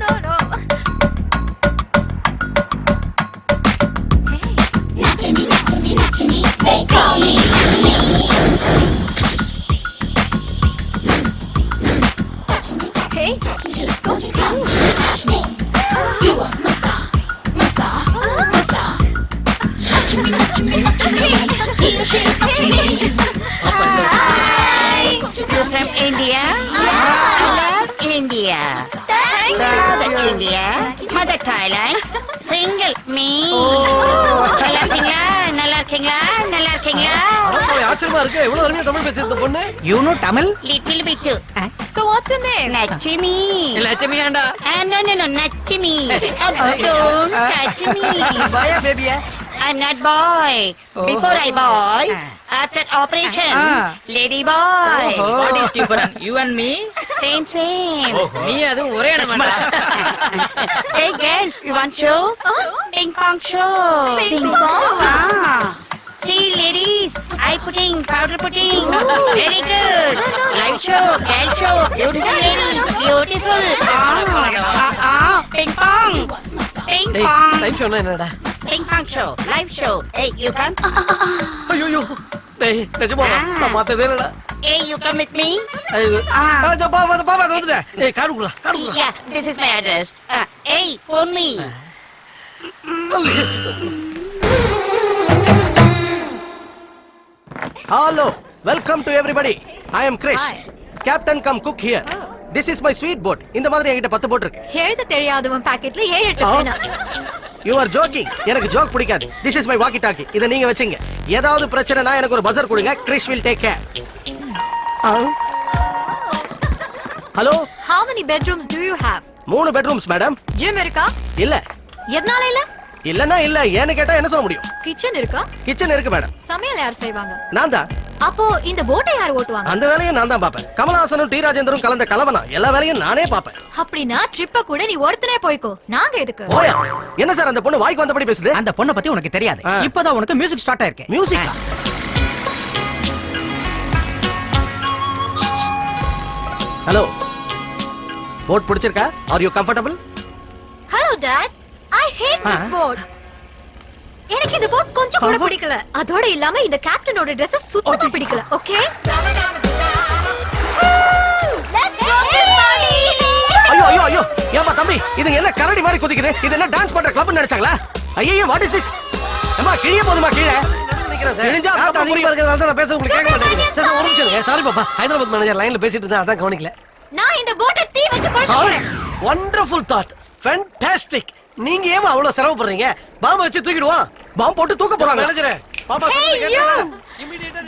no. They call me. Hey, let's go. Touch me. You are massa, massa, massa. Touch me, touch me, touch me. He or she is touching me. Hi. You're from India? I love India. Brother India. Mother Thailand. Single me. நல்லா இருக்கீங்களா? நல்லா இருக்கீங்களா? நல்லா இருக்கீங்களா? ஆச்சரியமா இருக்கு எவ்வளவு அருமையா தமிழ் பேசுறது பொண்ணு. You know Tamil? Little bit. So what's your name? Nachimi. லட்சுமியாண்டா. No, Nachimi. Don't touch me. Boy or baby? I'm not boy. Before I boy, after operation, lady boy. What is different? You and me? Same. நீ அது ஒரே இடமா. Hey girls, you want show? Ping pong show. Ping pong? See ladies, eye putting, powder putting. Very good. Live show, girl show, beautiful ladies, beautiful. Ping pong. Ping டேய் pong. Time சொன்னா என்னடா? Ping pong show, live show. Hey, you come. ஐயோ டேய் நிஜமா நான் பார்த்ததே இல்லடா. Hey, you come with me. ஐயோ பாப்பா வந்துடா. ஏய் காடு குடுடா. Yeah, this is my address. Hey, phone me. Hello, welcome to everybody. I am Krish. Hi. Captain come cook here. This is my sweet boat. இந்த மாதிரி என்கிட்ட 10 போட் இருக்கு. எழுத தெரியாதவன் பாக்கெட்ல 7-8 பேனா. You are joking. எனக்கு ஜோக் பிடிக்காது. This is my walkie talkie. இத நீங்க வெச்சீங்க. ஏதாவது பிரச்சனைனா எனக்கு ஒரு பஸர் கொடுங்க. Krish will take care. Hello? How many bedrooms do you have? 3 bedrooms madam. Gym இருக்கா? இல்ல. எதனால இல்ல? இல்லனா இல்ல. ஏன்னு கேட்டா என்ன சொல்ல முடியும்? கிச்சன் இருக்கா? கிச்சன் இருக்கு மேடம். சமையல் யார் செய்வாங்க? நான் தான். அப்போ இந்த போட்டை யார் ஓட்டுவாங்க? அந்த வேலையை நான் தான் பாப்பேன். கமலஹாசனும் டி ராஜேந்தரும் கலந்த கலவனா எல்லா வேலையும் நானே பாப்பேன். அப்படினா ட்ரிப்ப கூட நீ ஒருத்தனே போய்க்கோ. நாங்க எதுக்கு? ஓயா. என்ன சார் அந்த பொண்ணு வாய்க்கு வந்தபடி பேசுது? அந்த பொண்ணை பத்தி உனக்கு தெரியாது. இப்போதான் உனக்கு மியூசிக் ஸ்டார்ட் ஆயிருக்கு. மியூசிக்கா? ஹலோ. போட் பிடிச்சிருக்கா? Are you comfortable? Hello dad. I hate this boat. எனக்கு இந்த போட் கொஞ்சம் கூட பிடிக்கல. அதோட இல்லாம இந்த கேப்டனோட Dress சுத்தமா பிடிக்கல. Okay? Let's rock this party. ஐயோ. ஏமா தம்பி, இது என்ன கரடி மாதிரி குதிக்குது? இது என்ன டான்ஸ் பண்ற கிளப்னு நினைச்சாங்களா? ஐயோ, what is this? அம்மா கிழிய போதுமா கீழ? கிழிஞ்சா அப்பா நீங்க இருக்கறதால தான் நான் பேசறது உங்களுக்கு கேட்க மாட்டேங்குது. சரி ஒரு நிமிஷம் இருங்க. சாரி பாப்பா. ஹைதராபாத் மேனேஜர் லைன்ல பேசிட்டு இருந்தா அதான் கவனிக்கல. நான் இந்த போட்டை தீ வச்சு கொளுத்த போறேன். Wonderful thought. Fantastic. நீங்க ஏன் அவ்வளவு சிரமப்படுறீங்க? பாம்பை வச்சு தூக்கிடுவோம். பாம்பு போட்டு தூக்க போறாங்க. மேனேஜரே, பாப்பா Hey சொல்றது you. கேட்டா?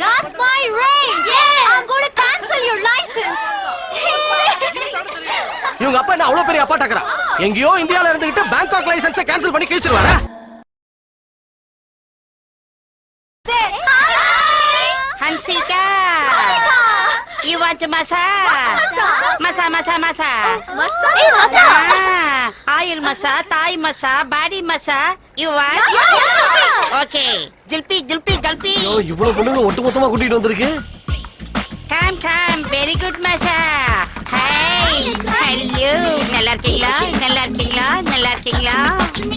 That's my range. I'm going to cancel your license. இவங்க அப்பா என்ன அவ்வளவு பெரிய அப்பாட்டாக்குறா? எங்கேயோ இந்தியால இருந்துகிட்டு பேங்காக் லைசென்ஸை கேன்சல் பண்ணி கிழிச்சிருவாரா? Hansika. You want to massage? Masa. Hey, masa. Oil masa, Thai masa, body masa. You want? Yeah. Okay. Julpi. ஐயோ, இவ்வளவு பொண்ணுங்க ஒட்டுமொத்தமா கூட்டிட்டு வந்திருக்கு. Come. Very good masa. Hey. Hello. நல்லா இருக்கீங்களா?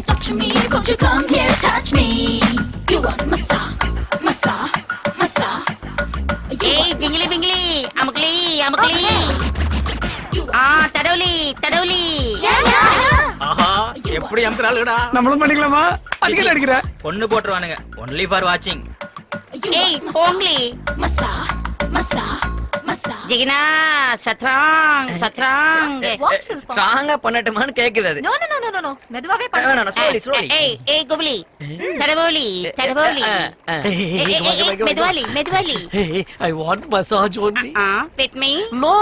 Touch me, won't you come here, touch me. You want massa, massa, massa. Hey, jingly bingly. Amukli. தடவுலி. ஆஹா, எப்படி அம்கறாளுடா? நம்மளும் பண்ணிக்கலாமா? அதுக்கு அடிக்கிற. பொண்ணு போட்டுருவானுங்க. Only for watching. ஏய், போங்லி. Massa, massa, massa. ஜிகினா, சத்ராங். Voice is ஸ்ட்ராங்கா பண்ணட்டுமான்னு கேக்குது அது. No. மெதுவாவே பண்ணு. No, slowly. ஏய், குபலி. தடவுலி. மெதுவாலி. Hey, I want massage only. With me? No,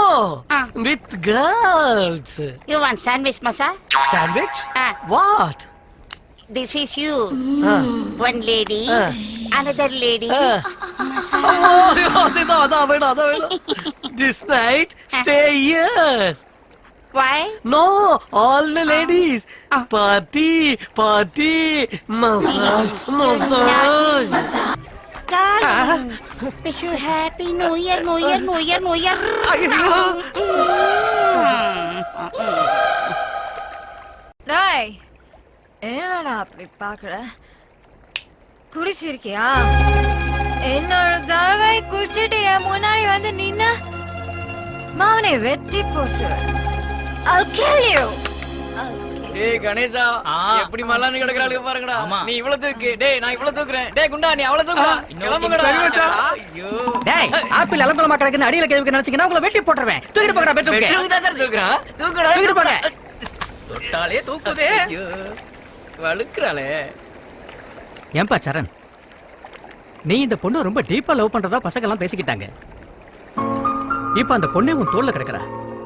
with girls. You want sandwich masa? Sandwich? Ah. What? This is you. One lady, another lady. அதான் வேணும். This night, stay here. Why? No, all the ladies. Party, massage. Darling, wish you happy New Year. ஐயோ. டேய் என்னடா அப்படி பாக்குற குடிச்சிருக்கியா என்னோட தடவை குடிச்சிட்டு என் முன்னாடி வந்து நின்ன மாவனை வெட்டி போட்டு I'll kill you. ஏய் கணேசா எப்படி மல்லான்னு கிடக்குறாளுங்க பாருங்கடா ஆமா. நீ இவ்வளவு தூக்கு டேய் நான் இவ்வளவு தூக்குறேன் டேய் குண்டா நீ அவ்வளவு தூக்குடா கிளம்புங்கடா சரி மச்சான். ஐயோ டேய் ஆப்பிள் அலங்கோலமா கிடக்குன்னு அடியில கேவுக்கு நினைச்சீங்கன்னா உங்களை வெட்டி போட்டுருவேன் தூக்கிட்டு போங்கடா பெட்ரூம்க்கு பெட்ரூம் தான் சார் தூக்குறான் தூக்குடா தூக்கிட்டு போங்க தொட்டாலே தூக்குதே ஐயோ வழுக்குறாளே ஏன்பா சரண் நீ இந்த பொண்ணு ரொம்ப டீப்பா லவ் பண்றதா பசங்க எல்லாம் பேசிக்கிட்டாங்க இப்ப அந்த பொண்ணே உன் தோல்ல கிடக்குறா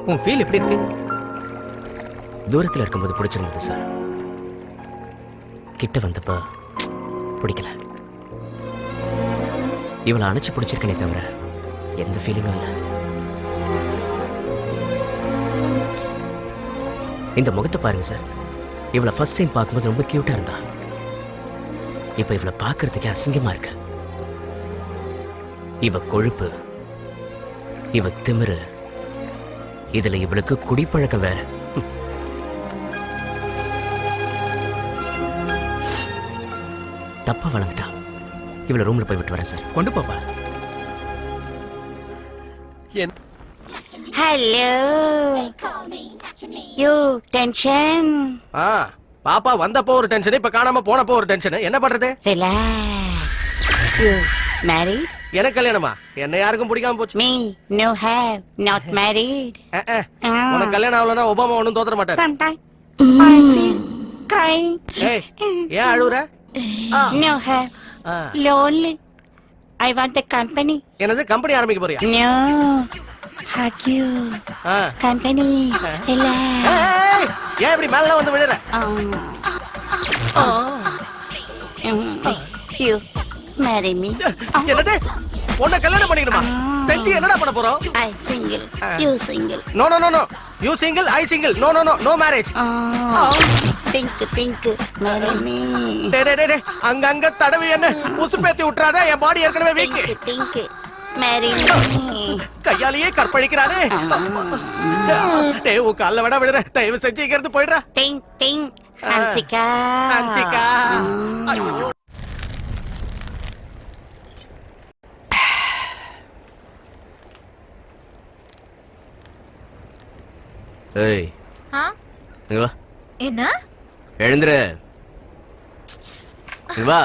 உன் ஃபீல் எப்படி இருக்கு தூரத்துல இருக்கும்போது பிடிச்சிருந்தது சார் கிட்ட வந்தப்ப பிடிக்கல இவளை அணைச்சு பிடிச்சிருக்கனே தவிர எந்த ஃபீலிங்கும் இல்லை இந்த முகத்தை பாருங்க சார் இவளை ஃபர்ஸ்ட் டைம் பார்க்கும்போது ரொம்ப கியூட்டா இருந்தா இப்ப இவளை பார்க்கறதுக்கே அசிங்கமா இருக்கு இவ கொழுப்பு இவ திமிரு இதுல இவளுக்கு குடிப்பழக்கம் வேற தப்பா வளர்ந்துட்டா இவளை ரூம்ல போய் விட்டு வரேன் சார் கொண்டு போப்பா ஹலோ யூ டென்ஷன் பாப்பா வந்தப்போ ஒரு டென்ஷன் இப்ப காணாம போனப்போ ஒரு டென்ஷன் என்ன பண்றது ரிலாக்ஸ் யூ மேரிட் எனக்கு கல்யாணமா என்ன யாருக்கும் பிடிக்காம போச்சு me no have not married உனக்கு கல்யாணம் ஆகலன்னா ஒபாமா ஒண்ணும் தோத்துற மாட்டாரு சம்டைம் ஐ ஃபீல் crying ஏய் ஏன் அழுவுற no have lonely I want the company என்னது கம்பெனி ஆரம்பிக்க போறியா no hug you company relax ஏய், ஏன் இப்படி மேல வந்து விழுற you marry me என்னது உன்னை கல்யாணம் பண்ணிக்கணுமா செஞ்சு என்னடா பண்ண போறோம் I single you single no no no no you single I single no no no no marriage think marry me டேய் டேய் டேய் அங்கங்க தடவி என்ன உசுப்பேத்தி விட்டுறாத என் பாடி ஏற்கனவே வீக் think marry me கையாலேயே கற்பழிக்கிறானே டேய் உன் கால்ல விட விடுற தயவு செஞ்சு இங்க இருந்து போயிடுறா think Hansika ஹன்சிகா ஐயோ ஏய் ஆ இங்க வா என்ன எழுந்துரு இங்க வா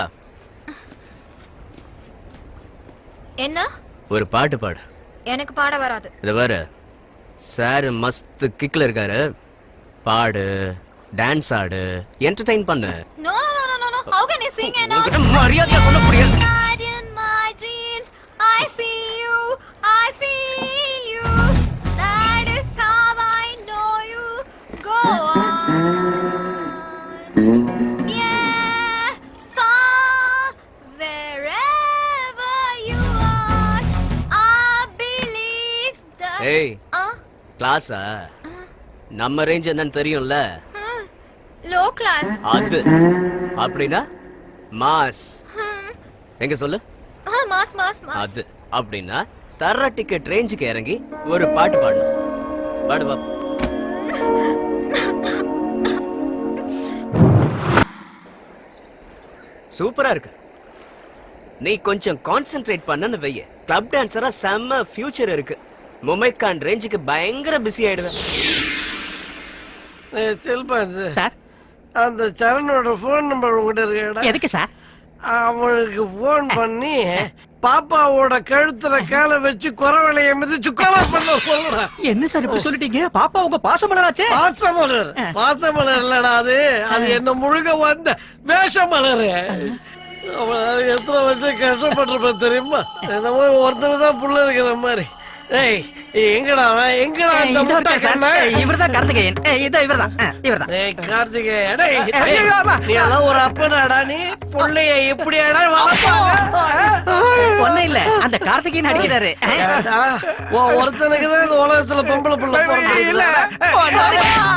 என்ன ஒரு பாட்டு பாடு எனக்கு பாட வராது இத பாரு சார் மஸ்த் கிக்ல இருக்காரு பாடு டான்ஸ் ஆடு என்டர்டெயின் பண்ணு no no no no no how can you sing and all உன்கிட்ட மரியாதையா சொல்ல முடியாது in my dreams I see you I feel you that is how I know you go on yeah far wherever you are I believe that ஏய் கிளாஸா நம்ம range என்னன்னு தெரியும்ல low class அது அப்படின்னா மாஸ் எங்க சொல்லு mass mass mass அது அப்படின்னா தர டிக்கெட் ரேஞ்சுக்கு இறங்கி ஒரு பாட்டு பாடணும் பாடு பாப்பா சூப்பரா இருக்கு நீ கொஞ்சம் கான்சென்ட்ரேட் பண்ணன்னு வைய கிளப் டான்சரா செம்ம ஃபியூச்சர் இருக்கு முமைத் கான் ரேஞ்சுக்கு பயங்கர பிஸி ஆயிடுவேன் செல்பான்ஸ் சார் அந்த சரணோட போன் நம்பர் உங்ககிட்ட இருக்கா எதுக்கு சார் அவனுக்கு போன் பண்ணி பாப்பாவோட கழுத்துல காலை வச்சு குறவளைய மிதிச்சு கொலை பண்ண சொல்லுடா என்ன சார் இப்படி சொல்லிட்டீங்க பாப்பா உங்க பாசமலராச்சே பாசமலர் பாசமலர் இல்லடா அது அது என்ன முழுக வந்த வேஷமலர் அவன் எத்தனை வருஷம் கஷ்டப்பட்டிருப்பேன் தெரியுமா என்னமோ ஒருத்தர் தான் புள்ள இருக்கிற மாதிரி ஏய் எங்கடா அவன்? எங்கடா அந்த முட்டை கண்ணா? இவர்தான் கார்த்திகேயன் இவர்தான் ஏய் கார்த்திகேயன் டேய், ஐயோ, ஆமா. நீ எல்லாம் ஒரு அப்பனாடா நீ புள்ளைய இப்படியாடா வளர்ப்பாங்க ஒண்ணு இல்ல அந்த கார்த்திகேயன் அடிக்கிறாரு ஏடா, ஒருத்தனுக்கு தான் இந்த உலகத்துல பொம்பளை புள்ள பிறந்திருக்கு.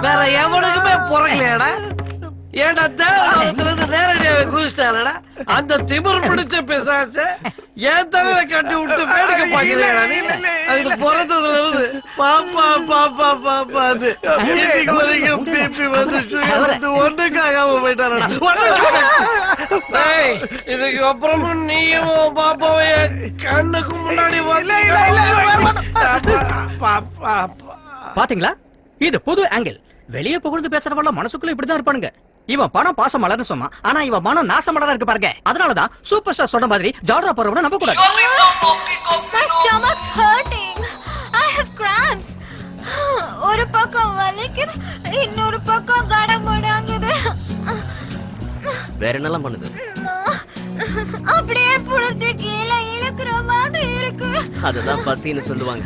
வேற எவனுக்குமே பிறக்கலையாடா ஏடா தேவலோகத்துல இருந்து நேரடியாவே குதிச்சிட்டாரடா அந்த திமிர் பிடிச்ச பிசாச ஏன் தலையில கட்டி விட்டு வேடிக்கை பாக்கிறீங்களா நீ அதுக்கு பிறந்ததுல இருந்து பாப்பா பாப்பா பாப்பான்னு இன்னைக்கு வரைக்கும் பிபி வந்து சுகர் வந்து ஒண்ணுக்காகாம போயிட்டாரடா இதுக்கு அப்புறமும் நீயும் பாப்பாவை கண்ணுக்கு முன்னாடி பாத்தீங்களா இது புது ஆங்கிள். வெளியே புகழ்ந்து பேசுறவங்க மனசுக்குள்ள இப்படிதான் இருப்பானுங்க. இவன் பணம் பாசம் மலர்னு சொன்னான், ஆனா இவன் மனம் நாசம் மலரா இருக்கு பாருங்க. அதனாலதான் சூப்பர் ஸ்டார் சொன்ன மாதிரி ஜாலரா போறவன நம்ப கூடாது. My stomach's hurting. I have cramps. ஒரு பக்கம் வலிக்குது, இன்னொரு பக்கம் கடமுடாங்குது. வேற என்னலாம் பண்ணுது? அப்படியே புடிச்சு கீழே இழுக்கிற மாதிரி இருக்கு. அததான் பசின்னு சொல்லுவாங்க.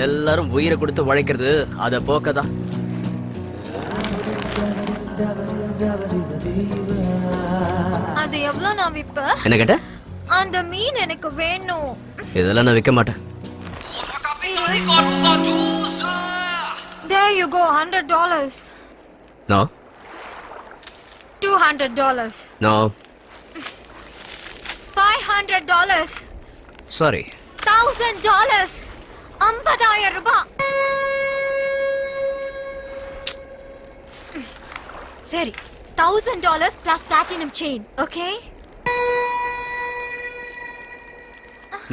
எல்லாரும் உயிரை கொடுத்து உழைக்கிறது அத போக்கதான். அது எவ்வளவு நான் விப்பேன்? என்ன கேட்ட? அந்த மீன் எனக்கு வேணும். இதெல்லாம் நான் விற்க மாட்டேன். There you go, $100. No. $200. No. $500. Sorry. $1,000. 50,000 ரூபாய். சரி, $1,000 plus platinum chain, okay?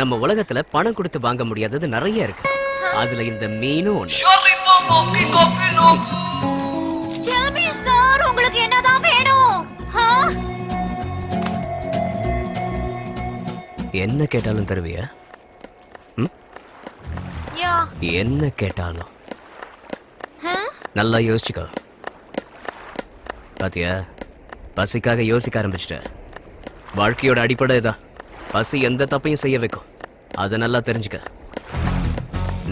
நம்ம உலகத்துல பணம் கொடுத்து வாங்க முடியாதது நிறைய இருக்கு. அதுல இந்த மீனும் ஒண்ணு. Tell me, sir, உங்களுக்கு என்னதான் வேணும்? Huh? என்ன கேட்டாலும் தருவியா? Yeah. என்ன கேட்டாலும். Huh? நல்லா யோசிச்சுக்கோ. பாத்தியா, பசிக்காக யோசிக்க ஆரம்பிச்சிட்ட. வாழ்க்கையோட அடிப்படை இதான். பசி எந்த தப்பையும் செய்ய வைக்கும். அதை நல்லா தெரிஞ்சுக்க.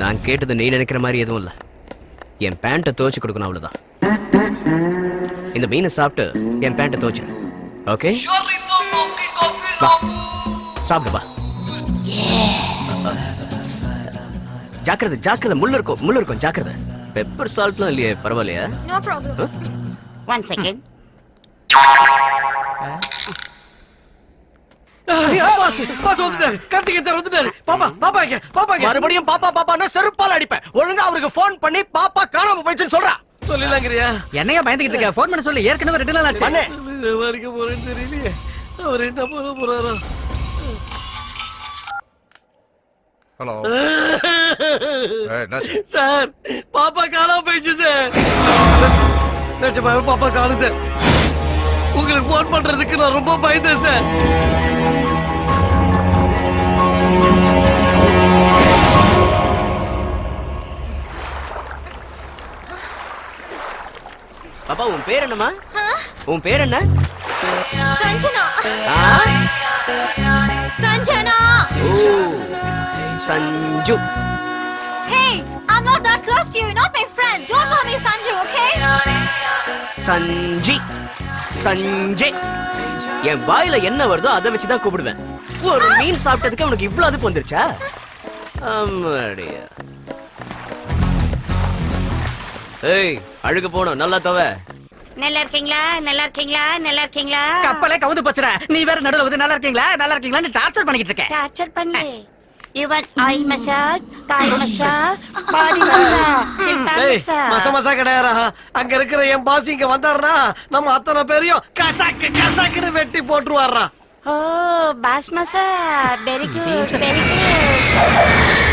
நான் கேட்டது நீ நினைக்கிற மாதிரி எதுவும் இல்லை. என் பேண்ட்டை துவைச்சு கொடுக்கணும், அவ்வளவுதான். இந்த மீனை சாப்பிட்டு என் பேண்ட்டை துவைச்சிரு. ஓகே, சாப்பிடு வா. ஜாக்கிரதை ஜாக்கிரதை, முள்ளு இருக்கும் ஜாக்கிரதை. பெப்பர் சால்ட்லாம் இல்லையே, பரவாயில்லையா? No problem. One second. Boss வந்துட்டாரு, கார்த்திகேயன் சார் வந்துட்டாரு. பாப்பா இங்க. மறுபடியும் பாப்பா பாப்பான்னா செருப்பால அடிப்பேன். ஒழுங்கா அவருக்கு போன் பண்ணி பாப்பா காணாம போயிடுச்சுன்னு சொல்றா. சொல்லிலாங்கறியா? என்னையா பயந்துகிட்டு இருக்க? போன் பண்ண சொல்லி ஏற்கனவே 2 நாள் ஆச்சு. பண்ணு. இது வரைக்க போறேன்னு தெரியலையே. அவர் என்ன பண்ண போறாரோ? ஹலோ. சார், பாப்பா காணாம போயிடுச்சு சார். நிஜமாவே பாப்பா காணும் சார். உங்களுக்கு போன் பண்றதுக்கு நான் ரொம்ப பயந்தேன் சார். பாப்பா, உன் பேர் என்னம்மா? உன் பேர் என்ன? சஞ்சனா. ஆ? சஞ்சனா. ஓ, Sanju. Hey, I'm not that close to you. You're not my friend. Don't call me Sanju, okay? சஞ்சி, சஞ்சே. என் வாயில என்ன வருதோ அதை வச்சுதான் கூப்பிடுவேன். ஒரு மீன் சாப்பிட்டதுக்கு உனக்கு இவ்வளவு அதுக்கு வந்துருச்சா? அம்மாடியா. ஏய், அழுக போனோம், நல்லா தவ. நல்லா இருக்கீங்களா? நல்லா இருக்கீங்களா? நல்லா இருக்கீங்களா? கப்பலே கவுந்து போச்சுடா. நீ வேற நடுவுல வந்து நல்லா இருக்கீங்களா நல்லா இருக்கீங்களான்னு டார்ச்சர் பண்ணிக்கிட்டு இருக்க. டார்ச்சர் பண்ணு. You want oil massage, Thai massage, body massage, silpa massage. மசா கிடையாரா? அங்க இருக்கிற என் பாஸ் இங்க வந்தாருனா நம்ம அத்தனை பேரையும் கசாக்குன்னு வெட்டி போட்டுருவாரா. Oh, bass massage. Very good, very good.